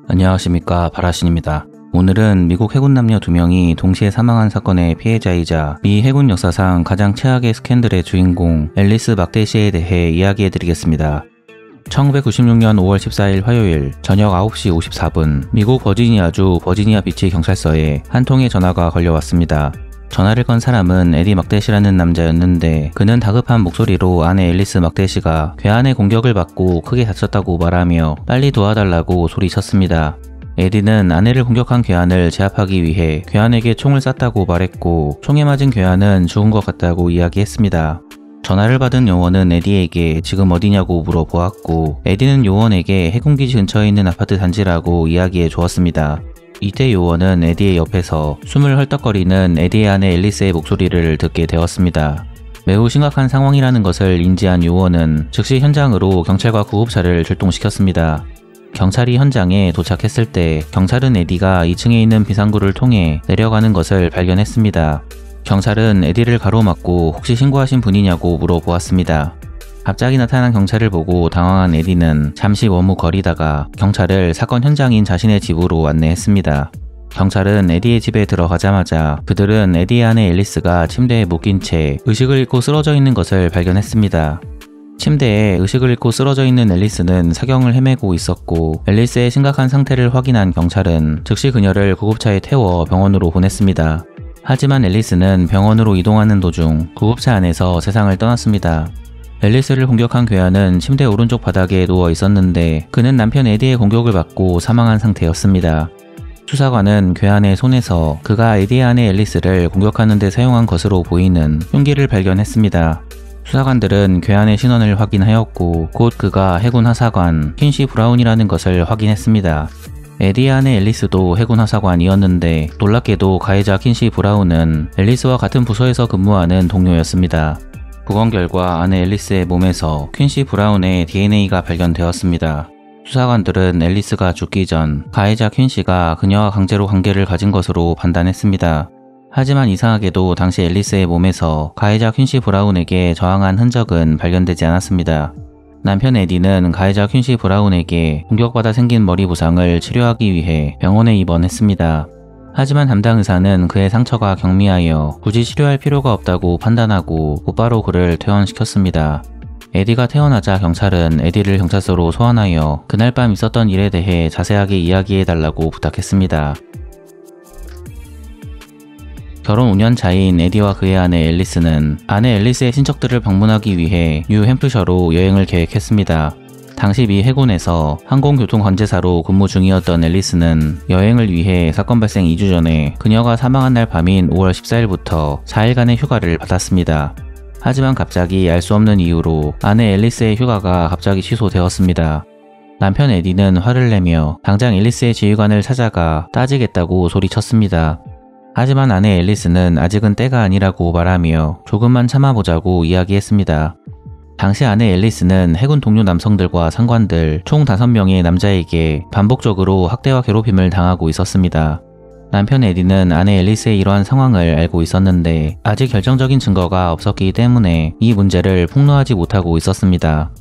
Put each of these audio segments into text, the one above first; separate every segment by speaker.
Speaker 1: 안녕하십니까, 바라신입니다. 오늘은 미국 해군 남녀 2명이 동시에 사망한 사건의 피해자이자 미 해군 역사상 가장 최악의 스캔들의 주인공 앨리스 막대시에 대해 이야기해드리겠습니다. 1996년 5월 14일 화요일 저녁 9시 54분 미국 버지니아주 버지니아 비치 경찰서에 한 통의 전화가 걸려왔습니다. 전화를 건 사람은 에디 막대시라는 남자였는데 그는 다급한 목소리로 아내 앨리스 막대시가 괴한의 공격을 받고 크게 다쳤다고 말하며 빨리 도와달라고 소리쳤습니다. 에디는 아내를 공격한 괴한을 제압하기 위해 괴한에게 총을 쐈다고 말했고 총에 맞은 괴한은 죽은 것 같다고 이야기했습니다. 전화를 받은 요원은 에디에게 지금 어디냐고 물어보았고 에디는 요원에게 해군기지 근처에 있는 아파트 단지라고 이야기해 주었습니다. 이때 요원은 에디의 옆에서 숨을 헐떡거리는 에디의 아내 앨리스의 목소리를 듣게 되었습니다. 매우 심각한 상황이라는 것을 인지한 요원은 즉시 현장으로 경찰과 구급차를 출동시켰습니다. 경찰이 현장에 도착했을 때 경찰은 에디가 2층에 있는 비상구를 통해 내려가는 것을 발견했습니다. 경찰은 에디를 가로막고 혹시 신고하신 분이냐고 물어보았습니다. 갑자기 나타난 경찰을 보고 당황한 에디는 잠시 머뭇거리다가 경찰을 사건 현장인 자신의 집으로 안내했습니다. 경찰은 에디의 집에 들어가자마자 그들은 에디의 아내 앨리스가 침대에 묶인 채 의식을 잃고 쓰러져 있는 것을 발견했습니다. 침대에 의식을 잃고 쓰러져 있는 앨리스는 사경을 헤매고 있었고 앨리스의 심각한 상태를 확인한 경찰은 즉시 그녀를 구급차에 태워 병원으로 보냈습니다. 하지만 앨리스는 병원으로 이동하는 도중 구급차 안에서 세상을 떠났습니다. 앨리스를 공격한 괴한은 침대 오른쪽 바닥에 누워 있었는데 그는 남편 에디의 공격을 받고 사망한 상태였습니다. 수사관은 괴한의 손에서 그가 에디의 아내 앨리스를 공격하는 데 사용한 것으로 보이는 흉기를 발견했습니다. 수사관들은 괴한의 신원을 확인하였고 곧 그가 해군 하사관 퀸시 브라운이라는 것을 확인했습니다. 에디의 아내 앨리스도 해군 하사관이었는데 놀랍게도 가해자 퀸시 브라운은 앨리스와 같은 부서에서 근무하는 동료였습니다. 부검 결과 아내 앨리스의 몸에서 퀸시 브라운의 DNA가 발견되었습니다. 수사관들은 앨리스가 죽기 전 가해자 퀸시가 그녀와 강제로 관계를 가진 것으로 판단했습니다. 하지만 이상하게도 당시 앨리스의 몸에서 가해자 퀸시 브라운에게 저항한 흔적은 발견되지 않았습니다. 남편 에디는 가해자 퀸시 브라운에게 공격받아 생긴 머리 부상을 치료하기 위해 병원에 입원했습니다. 하지만 담당 의사는 그의 상처가 경미하여 굳이 치료할 필요가 없다고 판단하고 곧바로 그를 퇴원시켰습니다. 에디가 퇴원하자 경찰은 에디를 경찰서로 소환하여 그날 밤 있었던 일에 대해 자세하게 이야기해달라고 부탁했습니다. 결혼 5년 차인 에디와 그의 아내 앨리스는 아내 앨리스의 친척들을 방문하기 위해 뉴햄프셔로 여행을 계획했습니다. 당시 미 해군에서 항공교통관제사로 근무 중이었던 앨리스는 여행을 위해 사건 발생 2주 전에 그녀가 사망한 날 밤인 5월 14일부터 4일간의 휴가를 받았습니다. 하지만 갑자기 알 수 없는 이유로 아내 앨리스의 휴가가 갑자기 취소되었습니다. 남편 에디는 화를 내며 당장 앨리스의 지휘관을 찾아가 따지겠다고 소리쳤습니다. 하지만 아내 앨리스는 아직은 때가 아니라고 말하며 조금만 참아보자고 이야기했습니다. 당시 아내 앨리스는 해군 동료 남성들과 상관들 총 5명의 남자에게 반복적으로 학대와 괴롭힘을 당하고 있었습니다. 남편 에디는 아내 앨리스의 이러한 상황을 알고 있었는데 아직 결정적인 증거가 없었기 때문에 이 문제를 폭로하지 못하고 있었습니다.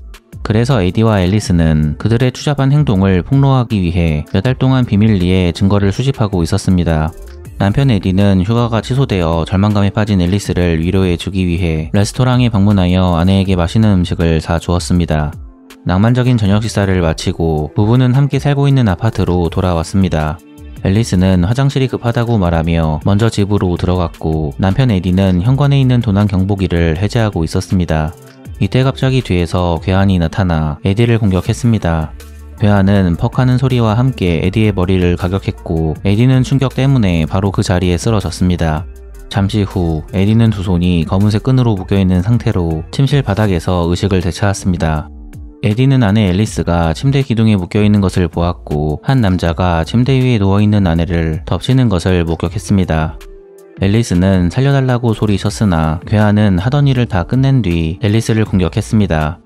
Speaker 1: 그래서 에디와 앨리스는 그들의 추잡한 행동을 폭로하기 위해 몇 달 동안 비밀리에 증거를 수집하고 있었습니다. 남편 에디는 휴가가 취소되어 절망감에 빠진 앨리스를 위로해주기 위해 레스토랑에 방문하여 아내에게 맛있는 음식을 사주었습니다. 낭만적인 저녁 식사를 마치고 부부는 함께 살고 있는 아파트로 돌아왔습니다. 앨리스는 화장실이 급하다고 말하며 먼저 집으로 들어갔고 남편 에디는 현관에 있는 도난 경보기를 해제하고 있었습니다. 이때 갑자기 뒤에서 괴한이 나타나 에디를 공격했습니다. 괴한은 퍽하는 소리와 함께 에디의 머리를 가격했고 에디는 충격 때문에 바로 그 자리에 쓰러졌습니다. 잠시 후 에디는 두 손이 검은색 끈으로 묶여있는 상태로 침실 바닥에서 의식을 되찾았습니다. 에디는 아내 앨리스가 침대 기둥에 묶여있는 것을 보았고 한 남자가 침대 위에 누워있는 아내를 덮치는 것을 목격했습니다. 앨리스는 살려달라고 소리쳤으나 괴한은 하던 일을 다 끝낸 뒤 앨리스를 공격했습니다.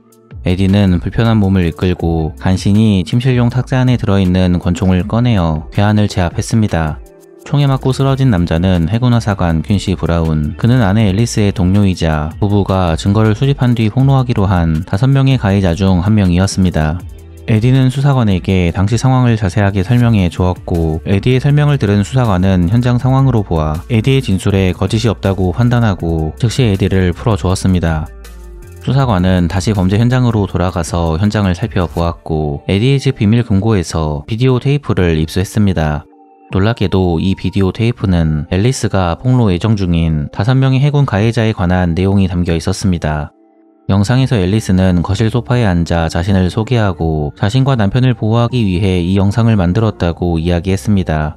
Speaker 1: 에디는 불편한 몸을 이끌고 간신히 침실용 탁자 안에 들어있는 권총을 꺼내어 괴한을 제압했습니다. 총에 맞고 쓰러진 남자는 해군하사관 퀸시 브라운, 그는 아내 앨리스의 동료이자 부부가 증거를 수집한 뒤 폭로하기로 한 5명의 가해자 중 한 명이었습니다. 에디는 수사관에게 당시 상황을 자세하게 설명해 주었고, 에디의 설명을 들은 수사관은 현장 상황으로 보아 에디의 진술에 거짓이 없다고 판단하고 즉시 에디를 풀어주었습니다. 수사관은 다시 범죄 현장으로 돌아가서 현장을 살펴보았고, 에디의 집 비밀 금고에서 비디오 테이프를 입수했습니다. 놀랍게도 이 비디오 테이프는 앨리스가 폭로 예정 중인 5명의 해군 가해자에 관한 내용이 담겨 있었습니다. 영상에서 앨리스는 거실 소파에 앉아 자신을 소개하고 자신과 남편을 보호하기 위해 이 영상을 만들었다고 이야기했습니다.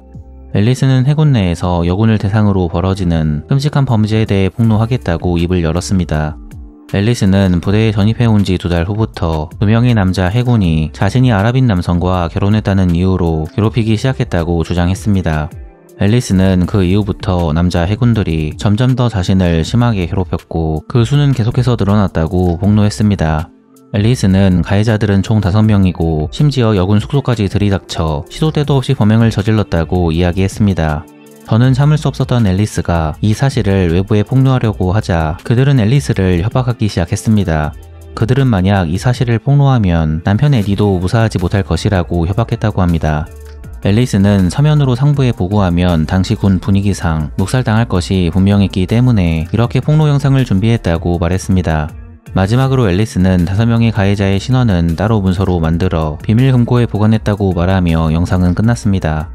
Speaker 1: 앨리스는 해군 내에서 여군을 대상으로 벌어지는 끔찍한 범죄에 대해 폭로하겠다고 입을 열었습니다. 앨리스는 부대에 전입해온 지 2달 후부터 2명의 남자 해군이 자신이 아랍인 남성과 결혼했다는 이유로 괴롭히기 시작했다고 주장했습니다. 앨리스는 그 이후부터 남자 해군들이 점점 더 자신을 심하게 괴롭혔고 그 수는 계속해서 늘어났다고 폭로했습니다. 앨리스는 가해자들은 총 5명이고 심지어 여군 숙소까지 들이닥쳐 시도 때도 없이 범행을 저질렀다고 이야기했습니다. 더는 참을 수 없었던 앨리스가 이 사실을 외부에 폭로하려고 하자 그들은 앨리스를 협박하기 시작했습니다. 그들은 만약 이 사실을 폭로하면 남편 에디도 무사하지 못할 것이라고 협박했다고 합니다. 앨리스는 서면으로 상부에 보고하면 당시 군 분위기상 묵살당할 것이 분명했기 때문에 이렇게 폭로 영상을 준비했다고 말했습니다. 마지막으로 앨리스는 5명의 가해자의 신원은 따로 문서로 만들어 비밀 금고에 보관했다고 말하며 영상은 끝났습니다.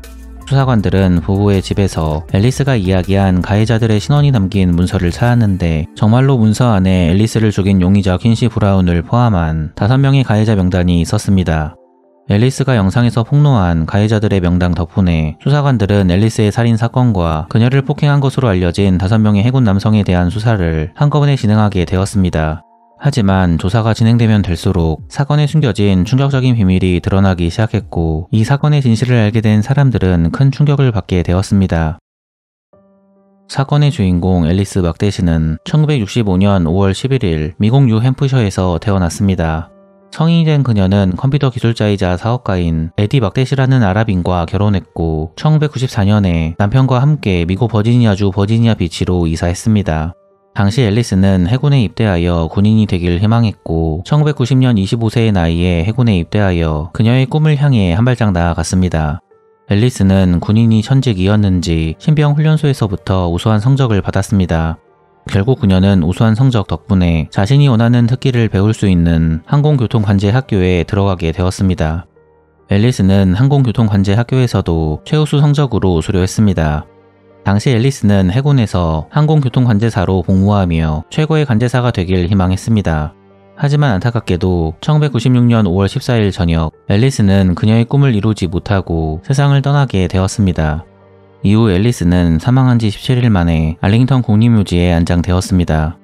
Speaker 1: 수사관들은 부부의 집에서 앨리스가 이야기한 가해자들의 신원이 담긴 문서를 찾았는데 정말로 문서 안에 앨리스를 죽인 용의자 퀸시 브라운을 포함한 5명의 가해자 명단이 있었습니다. 앨리스가 영상에서 폭로한 가해자들의 명단 덕분에 수사관들은 앨리스의 살인 사건과 그녀를 폭행한 것으로 알려진 5명의 해군 남성에 대한 수사를 한꺼번에 진행하게 되었습니다. 하지만 조사가 진행되면 될수록 사건에 숨겨진 충격적인 비밀이 드러나기 시작했고 이 사건의 진실을 알게 된 사람들은 큰 충격을 받게 되었습니다. 사건의 주인공 앨리스 막대시는 1965년 5월 11일 미국 뉴햄프셔에서 태어났습니다. 성인이 된 그녀는 컴퓨터 기술자이자 사업가인 에디 막대시라는 아랍인과 결혼했고 1994년에 남편과 함께 미국 버지니아주 버지니아 비치로 이사했습니다. 당시 앨리스는 해군에 입대하여 군인이 되길 희망했고 1990년 25세의 나이에 해군에 입대하여 그녀의 꿈을 향해 한 발짝 나아갔습니다. 앨리스는 군인이 천직이었는지 신병 훈련소에서부터 우수한 성적을 받았습니다. 결국 그녀는 우수한 성적 덕분에 자신이 원하는 특기를 배울 수 있는 항공교통관제학교에 들어가게 되었습니다. 앨리스는 항공교통관제학교에서도 최우수 성적으로 수료했습니다. 당시 앨리스는 해군에서 항공교통관제사로 복무하며 최고의 관제사가 되길 희망했습니다. 하지만 안타깝게도 1996년 5월 14일 저녁 앨리스는 그녀의 꿈을 이루지 못하고 세상을 떠나게 되었습니다. 이후 앨리스는 사망한 지 17일 만에 알링턴 국립묘지에 안장되었습니다.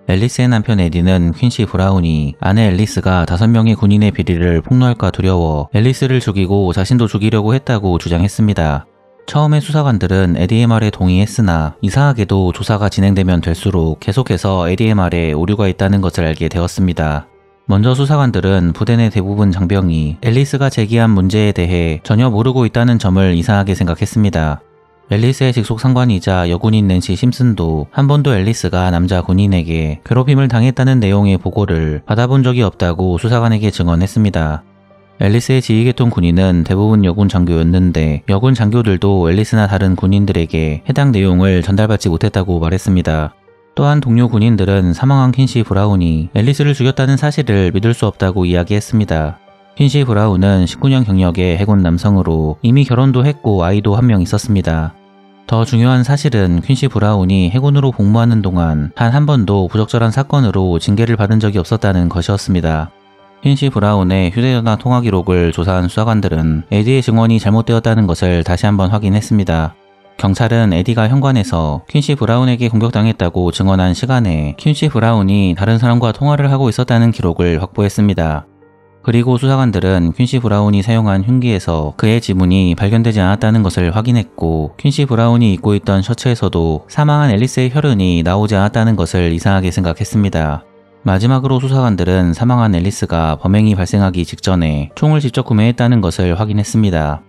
Speaker 1: 앨리스의 남편 에디는 퀸시 브라운이 아내 앨리스가 5명의 군인의 비리를 폭로할까 두려워 앨리스를 죽이고 자신도 죽이려고 했다고 주장했습니다. 처음에 수사관들은 에디의 말에 동의했으나 이상하게도 조사가 진행되면 될수록 계속해서 에디의 말에 오류가 있다는 것을 알게 되었습니다. 먼저 수사관들은 부대 내 대부분 장병이 앨리스가 제기한 문제에 대해 전혀 모르고 있다는 점을 이상하게 생각했습니다. 앨리스의 직속 상관이자 여군인 낸시 심슨도 한 번도 앨리스가 남자 군인에게 괴롭힘을 당했다는 내용의 보고를 받아본 적이 없다고 수사관에게 증언했습니다. 앨리스의 지휘계통 군인은 대부분 여군 장교였는데 여군 장교들도 앨리스나 다른 군인들에게 해당 내용을 전달받지 못했다고 말했습니다. 또한 동료 군인들은 사망한 퀸시 브라운이 앨리스를 죽였다는 사실을 믿을 수 없다고 이야기했습니다. 퀸시 브라운은 19년 경력의 해군 남성으로 이미 결혼도 했고 아이도 한 명 있었습니다. 더 중요한 사실은 퀸시 브라운이 해군으로 복무하는 동안 단 한 번도 부적절한 사건으로 징계를 받은 적이 없었다는 것이었습니다. 퀸시 브라운의 휴대전화 통화 기록을 조사한 수사관들은 에디의 증언이 잘못되었다는 것을 다시 한번 확인했습니다. 경찰은 에디가 현관에서 퀸시 브라운에게 공격당했다고 증언한 시간에 퀸시 브라운이 다른 사람과 통화를 하고 있었다는 기록을 확보했습니다. 그리고 수사관들은 퀸시 브라운이 사용한 흉기에서 그의 지문이 발견되지 않았다는 것을 확인했고 퀸시 브라운이 입고 있던 셔츠에서도 사망한 앨리스의 혈흔이 나오지 않았다는 것을 이상하게 생각했습니다. 마지막으로 수사관들은 사망한 앨리스가 범행이 발생하기 직전에 총을 직접 구매했다는 것을 확인했습니다.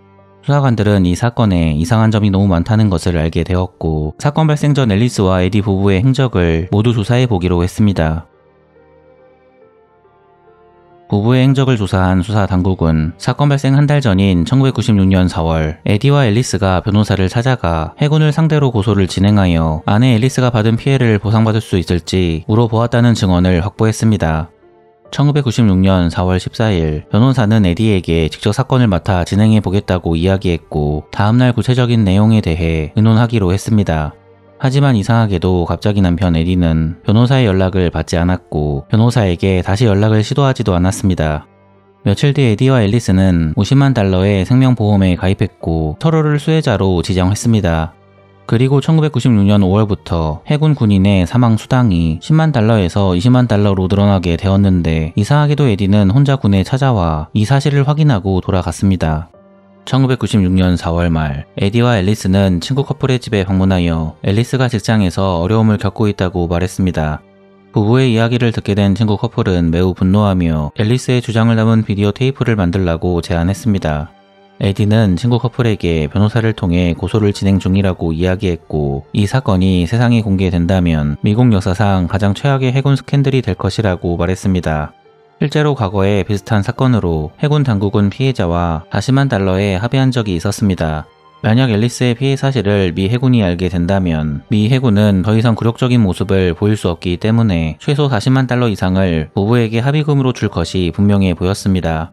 Speaker 1: 수사관들은 이 사건에 이상한 점이 너무 많다는 것을 알게 되었고 사건 발생 전 앨리스와 에디 부부의 행적을 모두 조사해 보기로 했습니다. 부부의 행적을 조사한 수사 당국은 사건 발생 한 달 전인 1996년 4월 에디와 앨리스가 변호사를 찾아가 해군을 상대로 고소를 진행하여 아내 앨리스가 받은 피해를 보상받을 수 있을지 물어보았다는 증언을 확보했습니다. 1996년 4월 14일 변호사는 에디에게 직접 사건을 맡아 진행해 보겠다고 이야기했고 다음날 구체적인 내용에 대해 의논하기로 했습니다. 하지만 이상하게도 갑자기 남편 에디는 변호사의 연락을 받지 않았고 변호사에게 다시 연락을 시도하지도 않았습니다. 며칠 뒤 에디와 앨리스는 50만 달러의 생명보험에 가입했고 서로를 수혜자로 지정했습니다. 그리고 1996년 5월부터 해군 군인의 사망 수당이 10만 달러에서 20만 달러로 늘어나게 되었는데 이상하게도 에디는 혼자 군에 찾아와 이 사실을 확인하고 돌아갔습니다. 1996년 4월 말 에디와 앨리스는 친구 커플의 집에 방문하여 앨리스가 직장에서 어려움을 겪고 있다고 말했습니다. 부부의 이야기를 듣게 된 친구 커플은 매우 분노하며 앨리스의 주장을 담은 비디오 테이프를 만들라고 제안했습니다. 에디는 친구 커플에게 변호사를 통해 고소를 진행 중이라고 이야기했고 이 사건이 세상에 공개된다면 미국 역사상 가장 최악의 해군 스캔들이 될 것이라고 말했습니다. 실제로 과거에 비슷한 사건으로 해군 당국은 피해자와 40만 달러에 합의한 적이 있었습니다. 만약 앨리스의 피해 사실을 미 해군이 알게 된다면 미 해군은 더 이상 굴욕적인 모습을 보일 수 없기 때문에 최소 40만 달러 이상을 부부에게 합의금으로 줄 것이 분명해 보였습니다.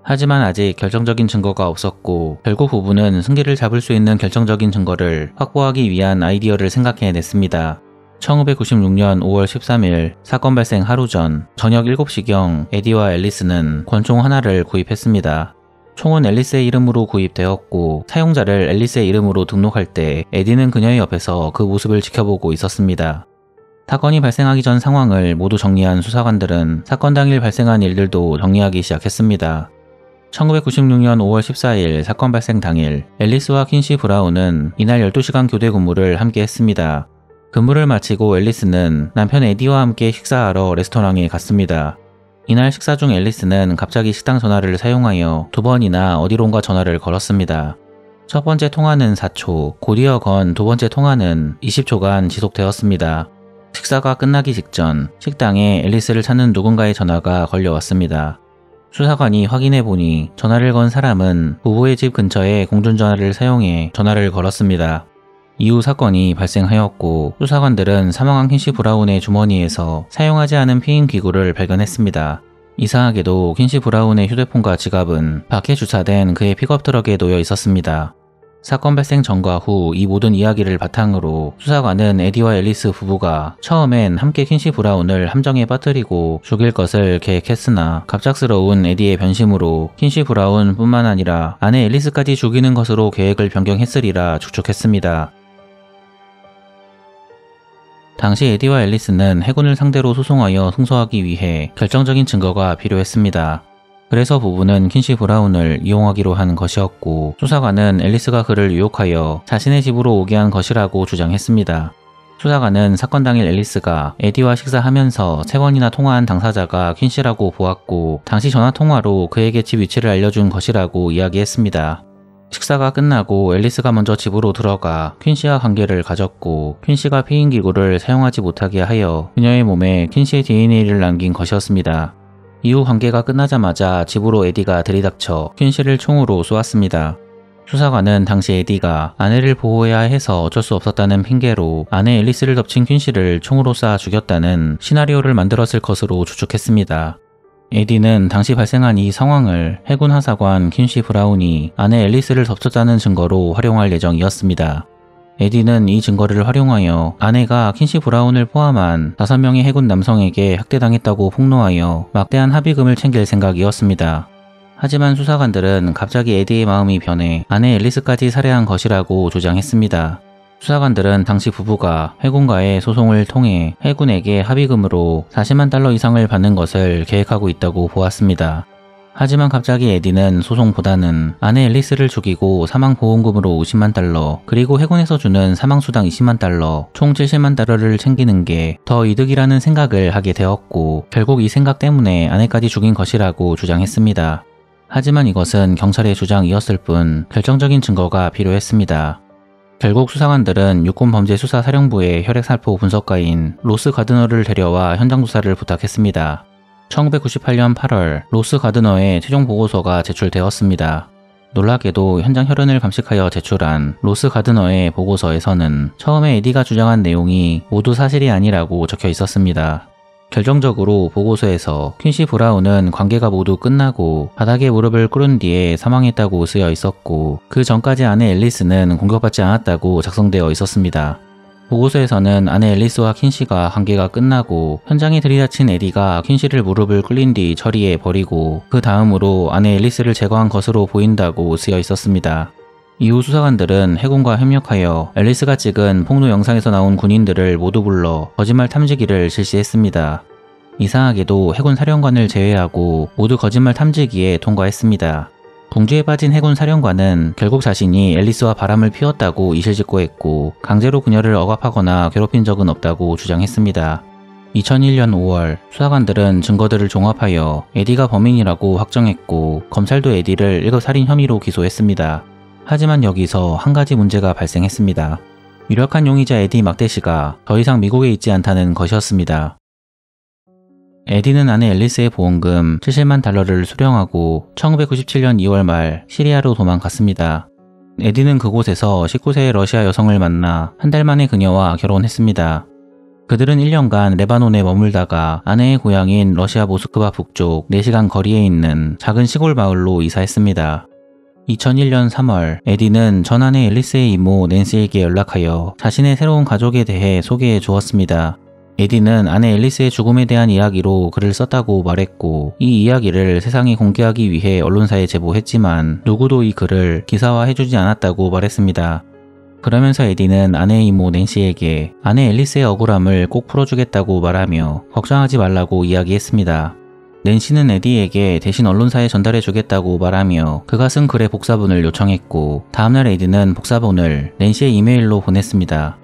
Speaker 1: 하지만 아직 결정적인 증거가 없었고 결국 부부는 승기를 잡을 수 있는 결정적인 증거를 확보하기 위한 아이디어를 생각해냈습니다. 1996년 5월 13일 사건 발생 하루 전 저녁 7시경 에디와 앨리스는 권총 하나를 구입했습니다. 총은 앨리스의 이름으로 구입되었고 사용자를 앨리스의 이름으로 등록할 때 에디는 그녀의 옆에서 그 모습을 지켜보고 있었습니다. 사건이 발생하기 전 상황을 모두 정리한 수사관들은 사건 당일 발생한 일들도 정리하기 시작했습니다. 1996년 5월 14일 사건 발생 당일 앨리스와 퀸시 브라운은 이날 12시간 교대 근무를 함께 했습니다. 근무를 마치고 앨리스는 남편 에디와 함께 식사하러 레스토랑에 갔습니다. 이날 식사 중 앨리스는 갑자기 식당 전화를 사용하여 2번이나 어디론가 전화를 걸었습니다. 첫 번째 통화는 4초, 곧이어 건 두 번째 통화는 20초간 지속되었습니다. 식사가 끝나기 직전 식당에 앨리스를 찾는 누군가의 전화가 걸려왔습니다. 수사관이 확인해보니 전화를 건 사람은 부부의 집 근처에 공중전화를 사용해 전화를 걸었습니다. 이후 사건이 발생하였고 수사관들은 사망한 퀸시 브라운의 주머니에서 사용하지 않은 피임 기구를 발견했습니다. 이상하게도 퀸시 브라운의 휴대폰과 지갑은 밖에 주차된 그의 픽업 트럭에 놓여 있었습니다. 사건 발생 전과 후 이 모든 이야기를 바탕으로 수사관은 에디와 앨리스 부부가 처음엔 함께 퀸시 브라운을 함정에 빠뜨리고 죽일 것을 계획했으나 갑작스러운 에디의 변심으로 퀸시 브라운 뿐만 아니라 아내 앨리스까지 죽이는 것으로 계획을 변경했으리라 추측했습니다. 당시 에디와 앨리스는 해군을 상대로 소송하여 승소하기 위해 결정적인 증거가 필요했습니다. 그래서 부부는 퀸시 브라운을 이용하기로 한 것이었고 수사관은 앨리스가 그를 유혹하여 자신의 집으로 오게 한 것이라고 주장했습니다. 수사관은 사건 당일 앨리스가 에디와 식사하면서 3번이나 통화한 당사자가 퀸시라고 보았고 당시 전화통화로 그에게 집 위치를 알려준 것이라고 이야기했습니다. 식사가 끝나고 앨리스가 먼저 집으로 들어가 퀸시와 관계를 가졌고 퀸시가 피임기구를 사용하지 못하게 하여 그녀의 몸에 퀸시의 DNA를 남긴 것이었습니다. 이후 관계가 끝나자마자 집으로 에디가 들이닥쳐 퀸시를 총으로 쏘았습니다. 수사관은 당시 에디가 아내를 보호해야 해서 어쩔 수 없었다는 핑계로 아내 앨리스를 덮친 퀸시를 총으로 쏴 죽였다는 시나리오를 만들었을 것으로 추측했습니다. 에디는 당시 발생한 이 상황을 해군 하사관 퀸시 브라운이 아내 앨리스를 덮쳤다는 증거로 활용할 예정이었습니다. 에디는 이 증거를 활용하여 아내가 퀸시 브라운을 포함한 5명의 해군 남성에게 학대당했다고 폭로하여 막대한 합의금을 챙길 생각이었습니다. 하지만 수사관들은 갑자기 에디의 마음이 변해 아내 앨리스까지 살해한 것이라고 주장했습니다. 수사관들은 당시 부부가 해군과의 소송을 통해 해군에게 합의금으로 40만 달러 이상을 받는 것을 계획하고 있다고 보았습니다. 하지만 갑자기 에디는 소송보다는 아내 앨리스를 죽이고 사망보험금으로 50만 달러 그리고 해군에서 주는 사망수당 20만 달러 총 70만 달러를 챙기는 게 더 이득이라는 생각을 하게 되었고 결국 이 생각 때문에 아내까지 죽인 것이라고 주장했습니다. 하지만 이것은 경찰의 주장이었을 뿐 결정적인 증거가 필요했습니다. 결국 수사관들은 육군범죄수사사령부의 혈액살포 분석가인 로스 가드너를 데려와 현장 조사를 부탁했습니다. 1998년 8월 로스 가드너의 최종 보고서가 제출되었습니다. 놀랍게도 현장 혈흔을 감식하여 제출한 로스 가드너의 보고서에서는 처음에 에디가 주장한 내용이 모두 사실이 아니라고 적혀 있었습니다. 결정적으로 보고서에서 퀸시 브라운은 관계가 모두 끝나고 바닥에 무릎을 꿇은 뒤에 사망했다고 쓰여 있었고 그 전까지 아내 앨리스는 공격받지 않았다고 작성되어 있었습니다. 보고서에서는 아내 앨리스와 퀸시가 관계가 끝나고 현장에 들이닥친 에디가 퀸시를 무릎을 꿇린 뒤 처리해 버리고 그 다음으로 아내 앨리스를 제거한 것으로 보인다고 쓰여 있었습니다. 이후 수사관들은 해군과 협력하여 앨리스가 찍은 폭로 영상에서 나온 군인들을 모두 불러 거짓말 탐지기를 실시했습니다. 이상하게도 해군 사령관을 제외하고 모두 거짓말 탐지기에 통과했습니다. 궁지에 빠진 해군 사령관은 결국 자신이 앨리스와 바람을 피웠다고 이실직고했고 강제로 그녀를 억압하거나 괴롭힌 적은 없다고 주장했습니다. 2001년 5월 수사관들은 증거들을 종합하여 에디가 범인이라고 확정했고 검찰도 에디를 1급 살인 혐의로 기소했습니다. 하지만 여기서 한 가지 문제가 발생했습니다. 유력한 용의자 에디 막대시가 더 이상 미국에 있지 않다는 것이었습니다. 에디는 아내 앨리스의 보험금 70만 달러를 수령하고 1997년 2월 말 시리아로 도망갔습니다. 에디는 그곳에서 19세의 러시아 여성을 만나 한 달 만에 그녀와 결혼했습니다. 그들은 1년간 레바논에 머물다가 아내의 고향인 러시아 모스크바 북쪽 4시간 거리에 있는 작은 시골 마을로 이사했습니다. 2001년 3월 에디는 전 아내 앨리스의 이모 낸시에게 연락하여 자신의 새로운 가족에 대해 소개해 주었습니다. 에디는 아내 앨리스의 죽음에 대한 이야기로 글을 썼다고 말했고 이 이야기를 세상에 공개하기 위해 언론사에 제보했지만 누구도 이 글을 기사화해주지 않았다고 말했습니다. 그러면서 에디는 아내 이모 낸시에게 아내 앨리스의 억울함을 꼭 풀어주겠다고 말하며 걱정하지 말라고 이야기했습니다. 낸시는 에디에게 대신 언론사에 전달해주겠다고 말하며 그가 쓴 글의 복사본을 요청했고 다음날 에디는 복사본을 낸시의 이메일로 보냈습니다.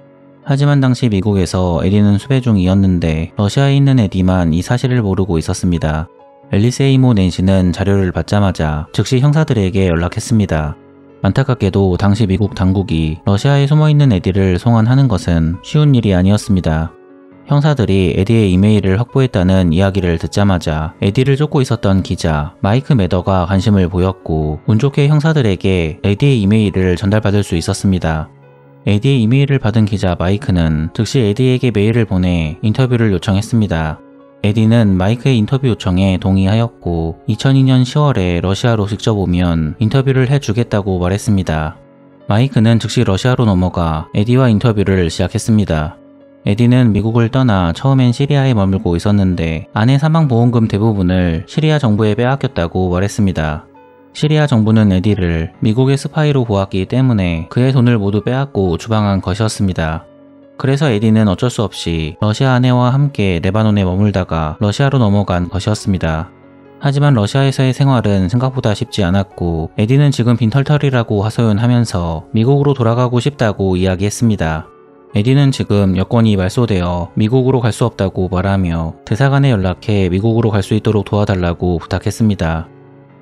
Speaker 1: 하지만 당시 미국에서 에디는 수배 중이었는데 러시아에 있는 에디만 이 사실을 모르고 있었습니다. 앨리스의 이모 낸시는 자료를 받자마자 즉시 형사들에게 연락했습니다. 안타깝게도 당시 미국 당국이 러시아에 숨어있는 에디를 송환하는 것은 쉬운 일이 아니었습니다. 형사들이 에디의 이메일을 확보했다는 이야기를 듣자마자 에디를 쫓고 있었던 기자 마이크 매더가 관심을 보였고 운 좋게 형사들에게 에디의 이메일을 전달받을 수 있었습니다. 에디의 이메일을 받은 기자 마이크는 즉시 에디에게 메일을 보내 인터뷰를 요청했습니다. 에디는 마이크의 인터뷰 요청에 동의하였고 2002년 10월에 러시아로 직접 오면 인터뷰를 해주겠다고 말했습니다. 마이크는 즉시 러시아로 넘어가 에디와 인터뷰를 시작했습니다. 에디는 미국을 떠나 처음엔 시리아에 머물고 있었는데 아내 사망보험금 대부분을 시리아 정부에 빼앗겼다고 말했습니다. 시리아 정부는 에디를 미국의 스파이로 보았기 때문에 그의 돈을 모두 빼앗고 주방한 것이었습니다. 그래서 에디는 어쩔 수 없이 러시아 아내와 함께 레바논에 머물다가 러시아로 넘어간 것이었습니다. 하지만 러시아에서의 생활은 생각보다 쉽지 않았고 에디는 지금 빈털털이라고 하소연하면서 미국으로 돌아가고 싶다고 이야기했습니다. 에디는 지금 여권이 말소되어 미국으로 갈 수 없다고 말하며 대사관에 연락해 미국으로 갈 수 있도록 도와달라고 부탁했습니다.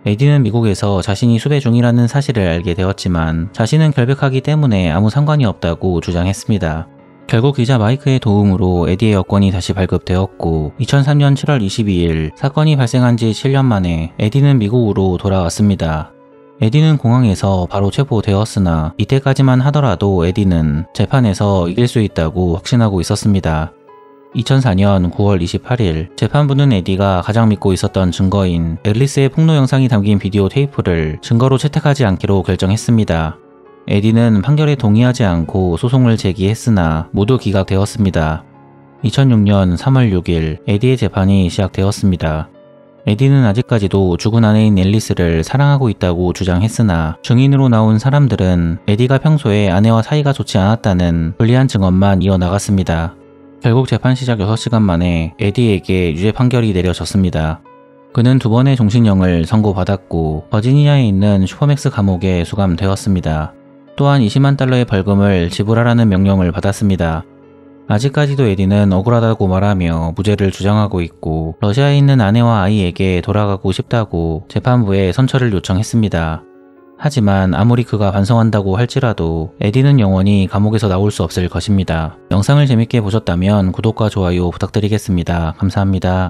Speaker 1: 에디는 미국에서 자신이 수배 중이라는 사실을 알게 되었지만 자신은 결백하기 때문에 아무 상관이 없다고 주장했습니다. 결국 기자 마이크의 도움으로 에디의 여권이 다시 발급되었고 2003년 7월 22일 사건이 발생한 지 7년 만에 에디는 미국으로 돌아왔습니다. 에디는 공항에서 바로 체포되었으나 이때까지만 하더라도 에디는 재판에서 이길 수 있다고 확신하고 있었습니다. 2004년 9월 28일 재판부는 에디가 가장 믿고 있었던 증거인 앨리스의 폭로 영상이 담긴 비디오 테이프를 증거로 채택하지 않기로 결정했습니다. 에디는 판결에 동의하지 않고 소송을 제기했으나 모두 기각되었습니다. 2006년 3월 6일 에디의 재판이 시작되었습니다. 에디는 아직까지도 죽은 아내인 앨리스를 사랑하고 있다고 주장했으나 증인으로 나온 사람들은 에디가 평소에 아내와 사이가 좋지 않았다는 불리한 증언만 이어나갔습니다. 결국 재판 시작 6시간 만에 에디에게 유죄 판결이 내려졌습니다. 그는 2번의 종신형을 선고받았고 버지니아에 있는 슈퍼맥스 감옥에 수감되었습니다. 또한 20만 달러의 벌금을 지불하라는 명령을 받았습니다. 아직까지도 에디는 억울하다고 말하며 무죄를 주장하고 있고 러시아에 있는 아내와 아이에게 돌아가고 싶다고 재판부에 선처를 요청했습니다. 하지만 아무리 그가 반성한다고 할지라도 에디는 영원히 감옥에서 나올 수 없을 것입니다. 영상을 재밌게 보셨다면 구독과 좋아요 부탁드리겠습니다. 감사합니다.